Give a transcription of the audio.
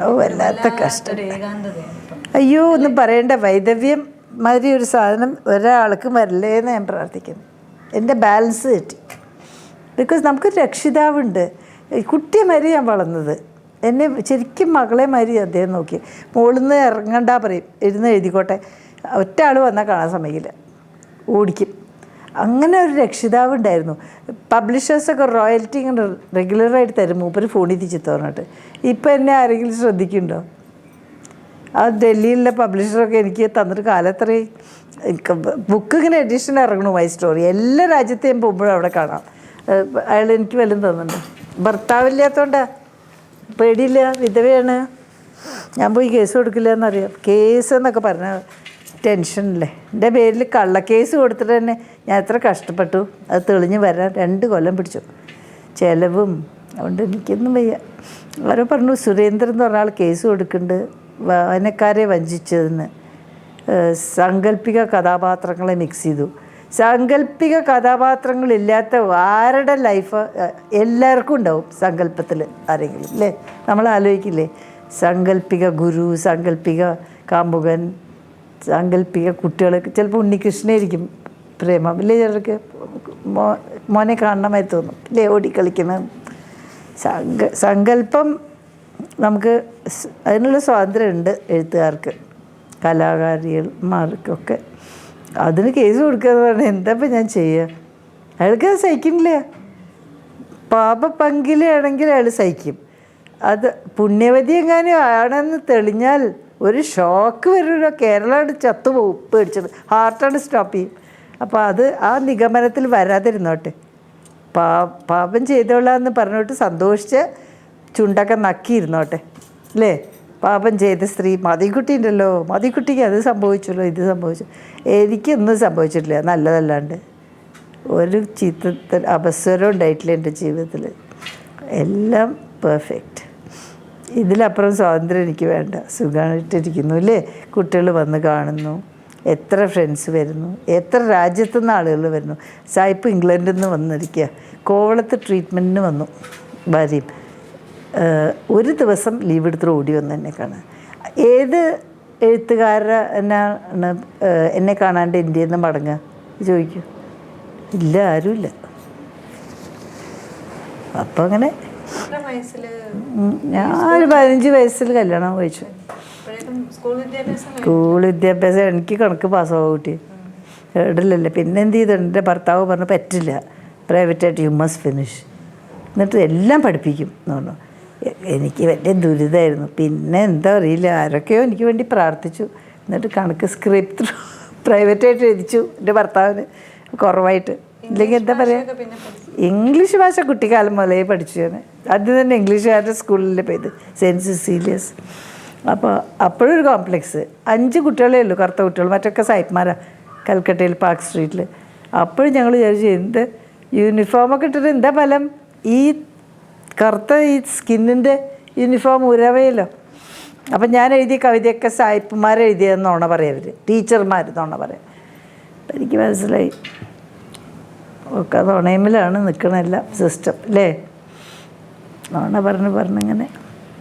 ഓ വല്ലാത്ത കഷ്ടം. അയ്യോ ഒന്നും പറയണ്ട. വൈദവ്യം മാതിരി ഒരു സാധനം ഒരാൾക്കും വരില്ലേന്ന് ഞാൻ പ്രാർത്ഥിക്കുന്നു. എൻ്റെ ബാലൻസ് തെറ്റി. ബിക്കോസ് നമുക്കൊരു രക്ഷിതാവുണ്ട്. കുട്ടിയെ മാതിരി ഞാൻ വളർന്നത്. എന്നെ ശരിക്കും മകളെ മാതിരി അദ്ദേഹം നോക്കി. മുകളിൽ നിന്ന് ഇറങ്ങണ്ട പറയും, ഇരുന്ന് എഴുതിക്കോട്ടെ. ഒറ്റ ആൾ വന്നാൽ കാണാൻ സമ്മതിക്കില്ല, ഓടിക്കും. അങ്ങനെ ഒരു രക്ഷിതാവ് ഉണ്ടായിരുന്നു. പബ്ലിഷേഴ്സൊക്കെ റോയൽറ്റി ഇങ്ങനെ റെഗുലറായിട്ട് തരും, മൂപ്പര് ഫോണിൽ തിരിച്ചു പറഞ്ഞിട്ട്. ഇപ്പം എന്നെ ആരെങ്കിലും ശ്രദ്ധിക്കുന്നുണ്ടോ? ആ ഡൽഹിയിലുള്ള പബ്ലിഷറൊക്കെ എനിക്ക് തന്നിട്ട് കാലത്രയും ബുക്ക് ഇങ്ങനെ എഡിഷൻ ഇറങ്ങണു, മൈ സ്റ്റോറി. എല്ലാ രാജ്യത്തെയും പോകുമ്പോഴും അവിടെ കാണാം. അയാൾ എനിക്ക് വല്ലതും തന്നിട്ടുണ്ട്. ഭർത്താവില്ലാത്തതുകൊണ്ടാ, പേടിയില്ല, വിധവയാണ്. ഞാൻ പോയി കേസ് കൊടുക്കില്ല എന്നറിയാം. കേസ് എന്നൊക്കെ പറഞ്ഞാൽ ടെൻഷനല്ലേ. എൻ്റെ പേരിൽ കള്ളക്കേസ് കൊടുത്തിട്ട് തന്നെ ഞാൻ എത്ര കഷ്ടപ്പെട്ടു. അത് തെളിഞ്ഞ് വരാൻ 2 കൊല്ലം പിടിച്ചു, ചിലവും. അതുകൊണ്ട് എനിക്കൊന്നും വയ്യ. ആരോ പറഞ്ഞു സുരേന്ദ്രൻ എന്ന് പറഞ്ഞ ആൾ കേസ് കൊടുക്കുന്നുണ്ട് വായനക്കാരെ വഞ്ചിച്ചതിന്. സാങ്കല്പിക കഥാപാത്രങ്ങളെ മിക്സ് ചെയ്തു. സാങ്കല്പിക കഥാപാത്രങ്ങളില്ലാത്ത ആരുടെ ലൈഫ് എല്ലാവർക്കും ഉണ്ടാവും സങ്കല്പത്തിൽ ആരെങ്കിലും, അല്ലേ? നമ്മൾ ആലോചിക്കില്ലേ? സാങ്കല്പിക ഗുരു, സാങ്കല്പിക കാമുകൻ, സാങ്കല്പിക കുട്ടികൾ. ചിലപ്പോൾ ഉണ്ണികൃഷ്ണനായിരിക്കും പ്രേമം, ഇല്ലേ? ചിലർക്ക് മോനെ കാണണമായി തോന്നും, ഇല്ലേ? ഓടിക്കളിക്കണം. സങ്കല്പം നമുക്ക് അതിനുള്ള സ്വാതന്ത്ര്യമുണ്ട് എഴുത്തുകാർക്ക്, കലാകാരികൾമാർക്കൊക്കെ. അതിന് കേസ് കൊടുക്കുക എന്ന് പറഞ്ഞാൽ എന്താ ഇപ്പം ഞാൻ ചെയ്യുക? അയാൾക്ക് അത് സഹിക്കുന്നില്ല. പാപപങ്കിലാണെങ്കിൽ അയാൾ സഹിക്കും. അത് പുണ്യവതി എങ്ങാനും ആണെന്ന് തെളിഞ്ഞാൽ ഒരു ഷോക്ക് വരുമല്ലോ. കേരളമാണ് ചത്തുപോകും പേടിച്ചത്, ഹാർട്ടാണ് സ്റ്റോപ്പ് ചെയ്യും. അപ്പോൾ അത് ആ നിഗമനത്തിൽ വരാതിരുന്നോട്ടെ. പാപം ചെയ്തോളാന്ന് പറഞ്ഞിട്ട് സന്തോഷിച്ച് ചുണ്ടൊക്കെ നക്കിയിരുന്നോട്ടെ, അല്ലേ? പാപം ചെയ്ത സ്ത്രീ മതിക്കുട്ടി ഉണ്ടല്ലോ, മതിക്കുട്ടിക്ക് അത് സംഭവിച്ചല്ലോ, ഇത് സംഭവിച്ചു. എനിക്കൊന്നും സംഭവിച്ചിട്ടില്ല നല്ലതല്ലാണ്ട്. ഒരു ചീത്ത അപസ്വരം ഉണ്ടായിട്ടില്ല എൻ്റെ ജീവിതത്തിൽ. എല്ലാം പെർഫെക്റ്റ്. ഇതിലപ്പുറം സ്വാതന്ത്ര്യം എനിക്ക് വേണ്ട. സുഖമായിട്ടിരിക്കുന്നു, അല്ലേ? കുട്ടികൾ വന്ന് കാണുന്നു, എത്ര ഫ്രണ്ട്സ് വരുന്നു, എത്ര രാജ്യത്തു നിന്ന് ആളുകൾ വരുന്നു. സായിപ്പ് ഇംഗ്ലണ്ടിൽ നിന്ന് വന്നിരിക്കുക, കോവളത്ത് ട്രീറ്റ്മെൻറ്റിന് വന്നു ഭാര്യയും. ഒരു ദിവസം ലീവ് എടുത്തിട്ട് ഓടി വന്ന് എന്നെ കാണാൻ. ഏത് എഴുത്തുകാരനാണ് എന്നെ കാണാണ്ട് ഇന്ത്യയിൽ നിന്ന് മടങ്ങുക ചോദിക്കും? ഇല്ല, ആരുമില്ല. അപ്പം അങ്ങനെ ഞാൻ ഒരു 15 വയസ്സിൽ കല്യാണം കഴിച്ചു. സ്കൂൾ വിദ്യാഭ്യാസം എനിക്ക് കണക്ക് പാസ്സാവുക കുട്ടി ഇടലല്ലേ. പിന്നെ എന്ത് ചെയ്തു? എൻ്റെ ഭർത്താവ് പറഞ്ഞു പറ്റില്ല, പ്രൈവറ്റായിട്ട് യു മസ്റ്റ് ഫിനിഷ്. എന്നിട്ട് എല്ലാം പഠിപ്പിക്കും എന്ന് പറഞ്ഞു. എനിക്ക് വലിയ ദുരിതമായിരുന്നു. പിന്നെ എന്താ അറിയില്ല, ആരൊക്കെയോ എനിക്ക് വേണ്ടി പ്രാർത്ഥിച്ചു. എന്നിട്ട് കണക്ക് സ്ക്രിപ്റ്റ് പ്രൈവറ്റായിട്ട് എഴുതിച്ചു എൻ്റെ ഭർത്താവിന് കുറവായിട്ട്. ഇല്ലെങ്കിൽ എന്താ പറയുക, ഇംഗ്ലീഷ് ഭാഷ കുട്ടിക്കാലം മുതലേ പഠിച്ചു ഞാൻ. ആദ്യം തന്നെ ഇംഗ്ലീഷുകാരുടെ സ്കൂളിൽ പോയത്, സെൻറ്റ് സിസീലിയസ്. അപ്പോൾ അപ്പോഴൊരു കോംപ്ലക്സ്. 5 കുട്ടികളേ ഉള്ളൂ, കറുത്ത കുട്ടികൾ. മറ്റൊക്കെ സായിപ്പ്മാരാണ് കൽക്കട്ടയിൽ പാർക്ക് സ്ട്രീറ്റിൽ. അപ്പോഴും ഞങ്ങൾ വിചാരിച്ചു എന്ത് യൂണിഫോമൊക്കെ ഇട്ടിട്ട് എന്താ ഫലം? ഈ കറുത്ത ഈ സ്കിന്നിൻ്റെ യൂണിഫോം ഉരവയല്ലോ. അപ്പം ഞാൻ എഴുതിയ കവിതയൊക്കെ സായിപ്പുമാരെഴുതിയെന്നോണ പറയവർ, ടീച്ചർമാരെന്നോണ പറയാം. എനിക്ക് മനസ്സിലായി ഒക്കെ നുണയമിലാണ് നിൽക്കണ എല്ലാം സിസ്റ്റം, അല്ലേ? നോണ പറഞ്ഞിങ്ങനെ